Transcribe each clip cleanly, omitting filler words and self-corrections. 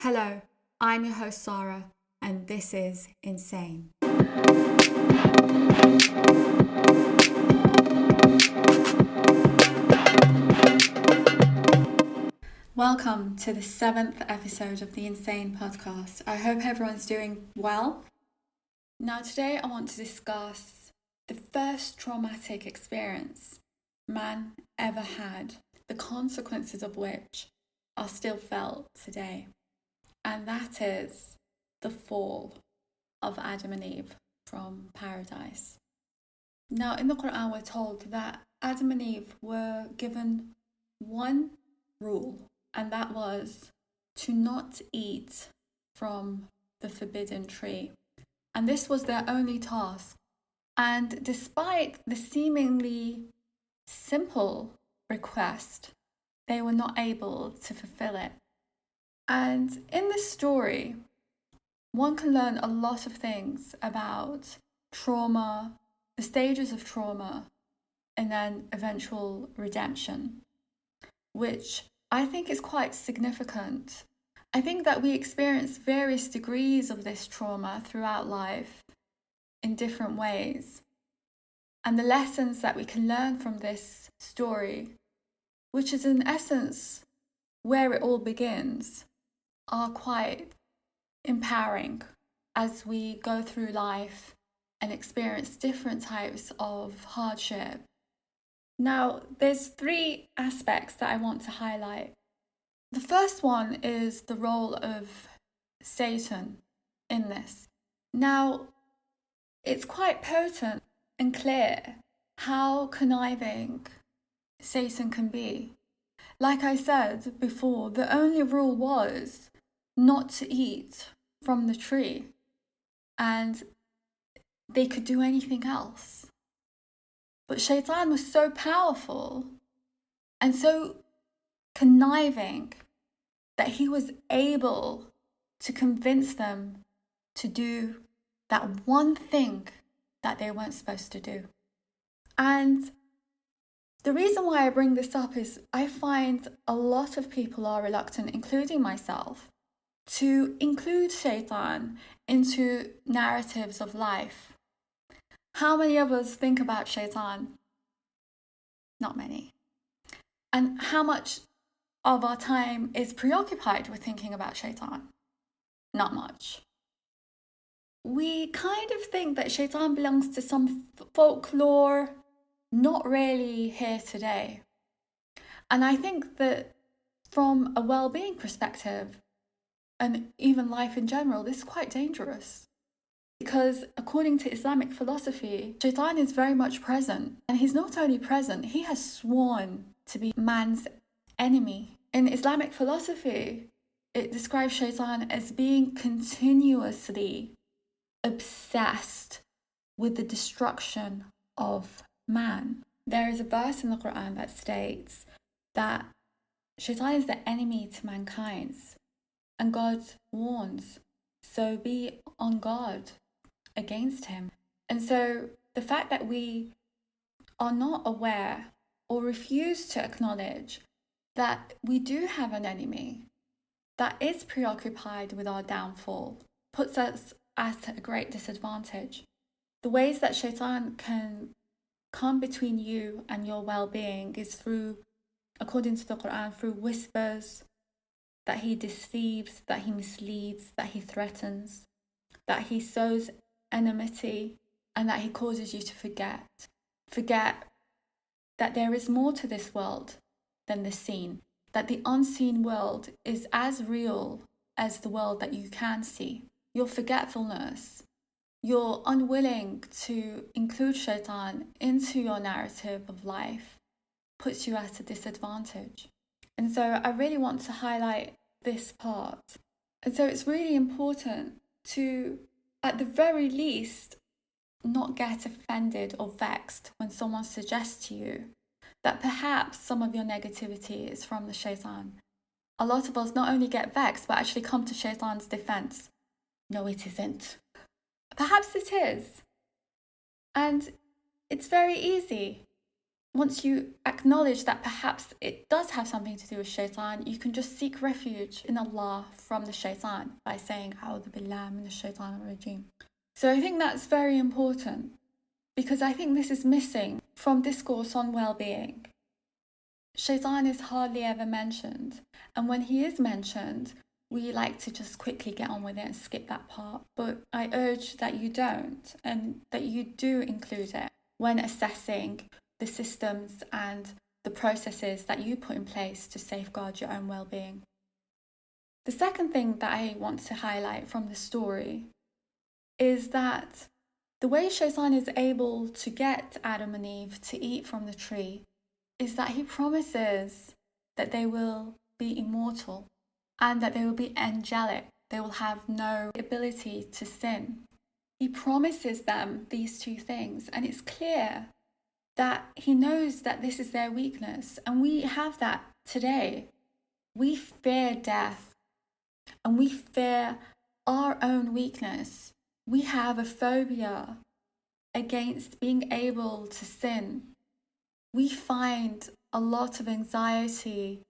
Hello, I'm your host Sara, and this is Insane. Welcome to the 7th episode of the Insane podcast. I hope everyone's doing well. Now, today I want to discuss the first traumatic experience man ever had, the consequences of which are still felt today. And that is the fall of Adam and Eve from paradise. Now, in the Quran, we're told that Adam and Eve were given one rule, and that was to not eat from the forbidden tree. And this was their only task. And despite the seemingly simple request, they were not able to fulfill it. And in this story, one can learn a lot of things about trauma, the stages of trauma, and then eventual redemption, which I think is quite significant. I think that we experience various degrees of this trauma throughout life in different ways. And the lessons that we can learn from this story, which is in essence where it all begins, are quite empowering as we go through life and experience different types of hardship. Now, there's three aspects that I want to highlight. The first one is the role of Satan in this. Now, it's quite potent and clear how conniving Satan can be. Like I said before, the only rule was not to eat from the tree, and they could do anything else. But Shaitan was so powerful and so conniving that he was able to convince them to do that one thing that they weren't supposed to do. And the reason why I bring this up is I find a lot of people are reluctant, including myself, to include Shaitan into narratives of life. How many of us think about Shaitan? Not many. And how much of our time is preoccupied with thinking about Shaitan? Not much. We kind of think that Shaitan belongs to some folklore, not really here today. And I think that from a well-being perspective, and even life in general, this is quite dangerous. Because according to Islamic philosophy, Shaitan is very much present. And he's not only present, he has sworn to be man's enemy. In Islamic philosophy, it describes Shaitan as being continuously obsessed with the destruction of man. There is a verse in the Quran that states that Shaitan is the enemy to mankind. And God warns, so be on guard against him. And so the fact that we are not aware or refuse to acknowledge that we do have an enemy that is preoccupied with our downfall puts us at a great disadvantage. The ways that Shaitan can come between you and your well-being is through, according to the Quran, through whispers, that he deceives, that he misleads, that he threatens, that he sows enmity, and that he causes you to forget that there is more to this world than the seen, that the unseen world is as real as the world that you can see. Your forgetfulness, your unwilling to include Shaitan into your narrative of life puts you at a disadvantage. And so I really want to highlight this part. And so it's really important to, at the very least, not get offended or vexed when someone suggests to you that perhaps some of your negativity is from the Shaitan. A lot of us not only get vexed, but actually come to Shaitan's defense. No, it isn't. Perhaps it is. And it's very easy once you acknowledge that perhaps it does have something to do with shaitan, you can just seek refuge in Allah from the shaitan by saying, A'udhu billah min ash-shaytan ar-rajim. So I think that's very important, because I think this is missing from discourse on well-being. Shaitan is hardly ever mentioned, and when he is mentioned, we like to just quickly get on with it and skip that part. But I urge that you don't, and that you do include it when assessing the systems and the processes that you put in place to safeguard your own well-being. The second thing that I want to highlight from the story is that the way Shaitan is able to get Adam and Eve to eat from the tree is that he promises that they will be immortal and that they will be angelic. They will have no ability to sin. He promises them these two things, and it's clear that he knows that this is their weakness, and we have that today. We fear death, and we fear our own weakness. We have a phobia against being able to sin. We find a lot of anxiety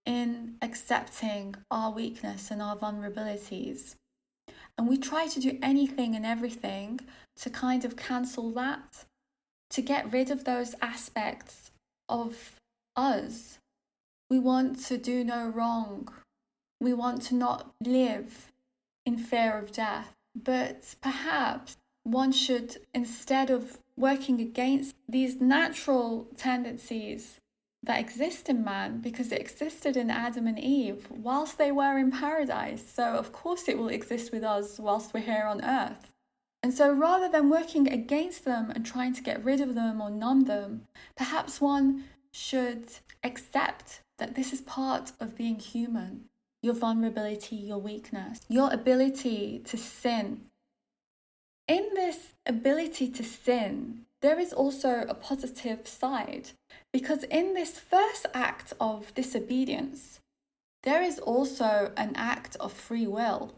in accepting our weakness and our vulnerabilities. And we try to do anything and everything to kind of cancel that, to get rid of those aspects of us. We want to do no wrong. We want to not live in fear of death. But perhaps one should, instead of working against these natural tendencies that exist in man, because it existed in Adam and Eve whilst they were in paradise, so of course it will exist with us whilst we're here on earth. And so rather than working against them and trying to get rid of them or numb them, perhaps one should accept that this is part of being human. Your vulnerability, your weakness, your ability to sin. In this ability to sin, there is also a positive side, because in this first act of disobedience, there is also an act of free will.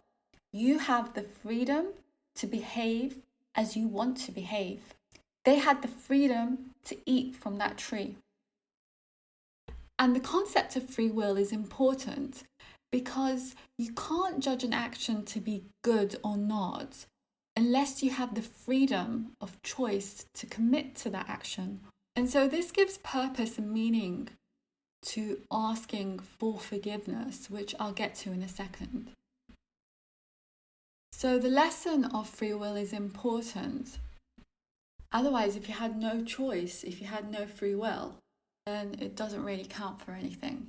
You have the freedom to behave as you want to behave. They had the freedom to eat from that tree. And the concept of free will is important because you can't judge an action to be good or not unless you have the freedom of choice to commit to that action. And so this gives purpose and meaning to asking for forgiveness, which I'll get to in a second. So the lesson of free will is important. Otherwise, if you had no choice, if you had no free will, then it doesn't really count for anything.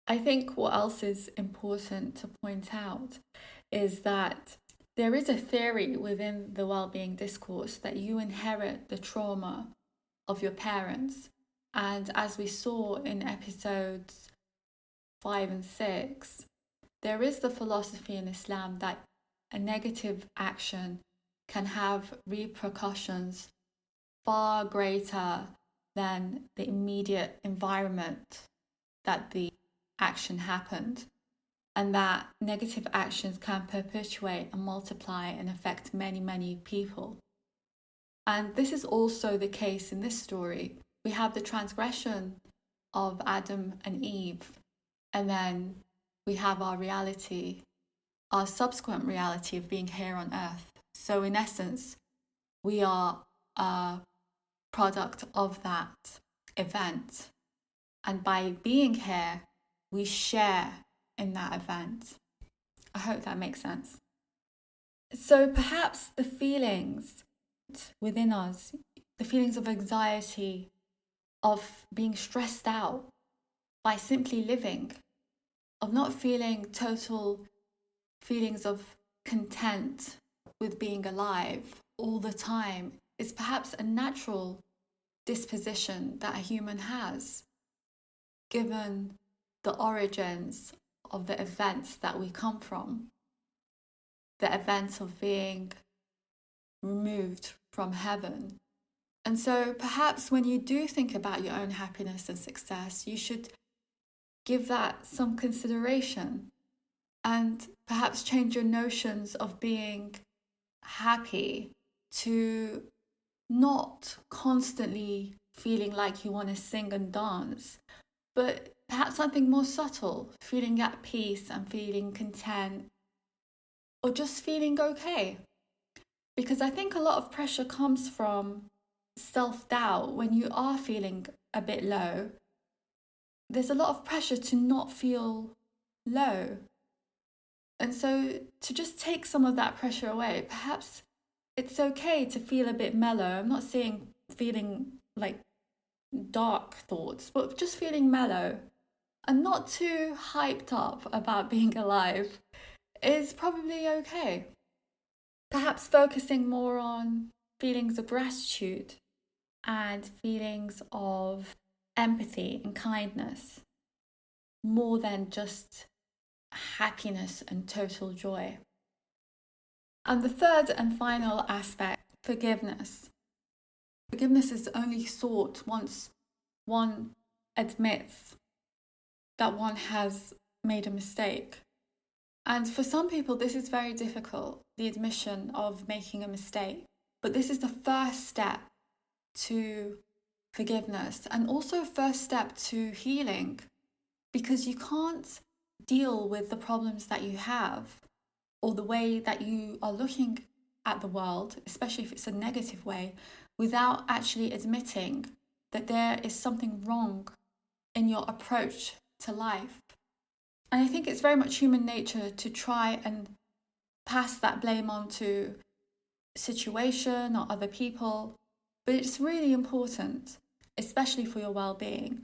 I think what else is important to point out is that there is a theory within the well-being discourse that you inherit the trauma of your parents. And as we saw in episodes 5 and 6, there is the philosophy in Islam that a negative action can have repercussions far greater than the immediate environment that the action happened, and that negative actions can perpetuate and multiply and affect many, many people. And this is also the case in this story. We have the transgression of Adam and Eve, and then we have our reality, our subsequent reality of being here on earth. So in essence, we are a product of that event. And by being here, we share in that event. I hope that makes sense. So perhaps the feelings within us, the feelings of anxiety, of being stressed out by simply living, of not feeling total feelings of content with being alive all the time, is perhaps a natural disposition that a human has, given the origins of the events that we come from, the events of being removed from heaven. And so perhaps when you do think about your own happiness and success, you should give that some consideration and perhaps change your notions of being happy to not constantly feeling like you want to sing and dance, but perhaps something more subtle, feeling at peace and feeling content, or just feeling okay. Because I think a lot of pressure comes from self-doubt. When you are feeling a bit low, there's a lot of pressure to not feel low. And so to just take some of that pressure away, perhaps it's okay to feel a bit mellow. I'm not saying feeling like dark thoughts, but just feeling mellow and not too hyped up about being alive is probably okay. Perhaps focusing more on feelings of gratitude and feelings of empathy and kindness more than just happiness and total joy. And the third and final aspect, forgiveness. Forgiveness is only sought once one admits that one has made a mistake. And for some people, this is very difficult, the admission of making a mistake. But this is the first step to forgiveness and also first step to healing, because you can't deal with the problems that you have or the way that you are looking at the world, especially if it's a negative way, without actually admitting that there is something wrong in your approach to life. And I think it's very much human nature to try and pass that blame on to situation or other people. But it's really important, especially for your well-being,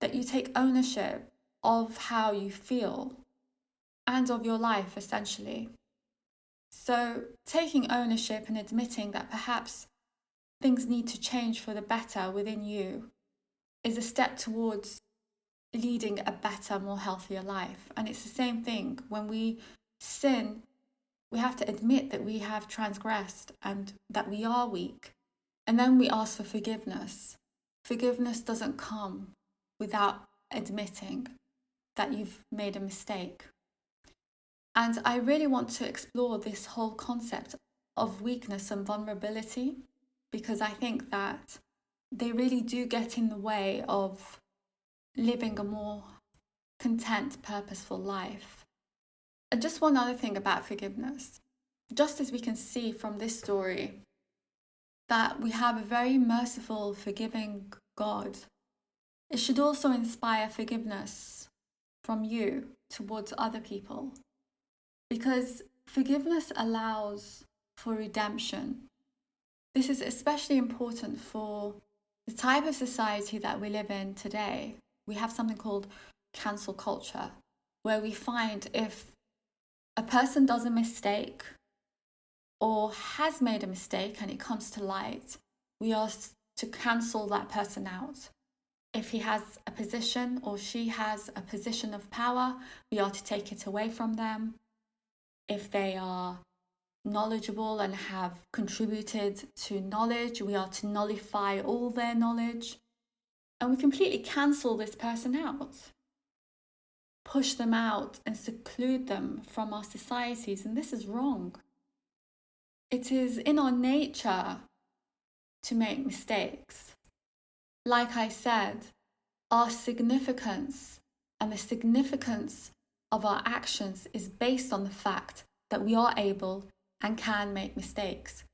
that you take ownership of how you feel and of your life, essentially. So taking ownership and admitting that perhaps things need to change for the better within you is a step towards leading a better, more healthier life. And it's the same thing. When we sin, we have to admit that we have transgressed and that we are weak. And then we ask for forgiveness. Forgiveness doesn't come without admitting that you've made a mistake. And I really want to explore this whole concept of weakness and vulnerability, because I think that they really do get in the way of living a more content, purposeful life. And just one other thing about forgiveness. Just as we can see from this story that we have a very merciful, forgiving God, it should also inspire forgiveness from you towards other people. Because forgiveness allows for redemption. This is especially important for the type of society that we live in today. We have something called cancel culture, where we find if a person does a mistake or has made a mistake and it comes to light, we are to cancel that person out. If he has a position or she has a position of power, we are to take it away from them. If they are knowledgeable and have contributed to knowledge, we are to nullify all their knowledge. And we completely cancel this person out, push them out and seclude them from our societies. And this is wrong. It is in our nature to make mistakes. Like I said, our significance and the significance of our actions is based on the fact that we are able and can make mistakes.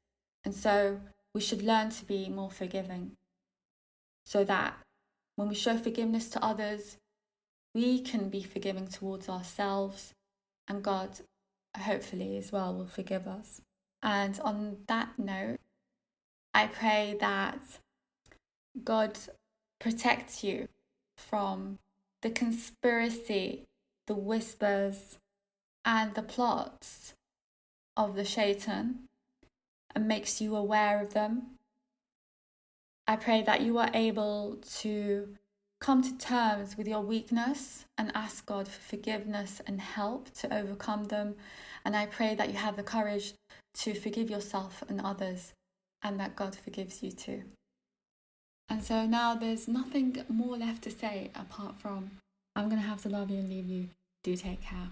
And so we should learn to be more forgiving, so that when we show forgiveness to others, we can be forgiving towards ourselves, and God, hopefully as well, will forgive us. And on that note, I pray that God protects you from the conspiracy, the whispers, and the plots of the Shaitan, and makes you aware of them. I pray that you are able to come to terms with your weakness and ask God for forgiveness and help to overcome them. And I pray that you have the courage to forgive yourself and others, and that God forgives you too. And so now there's nothing more left to say apart from I'm going to have to love you and leave you. Do take care.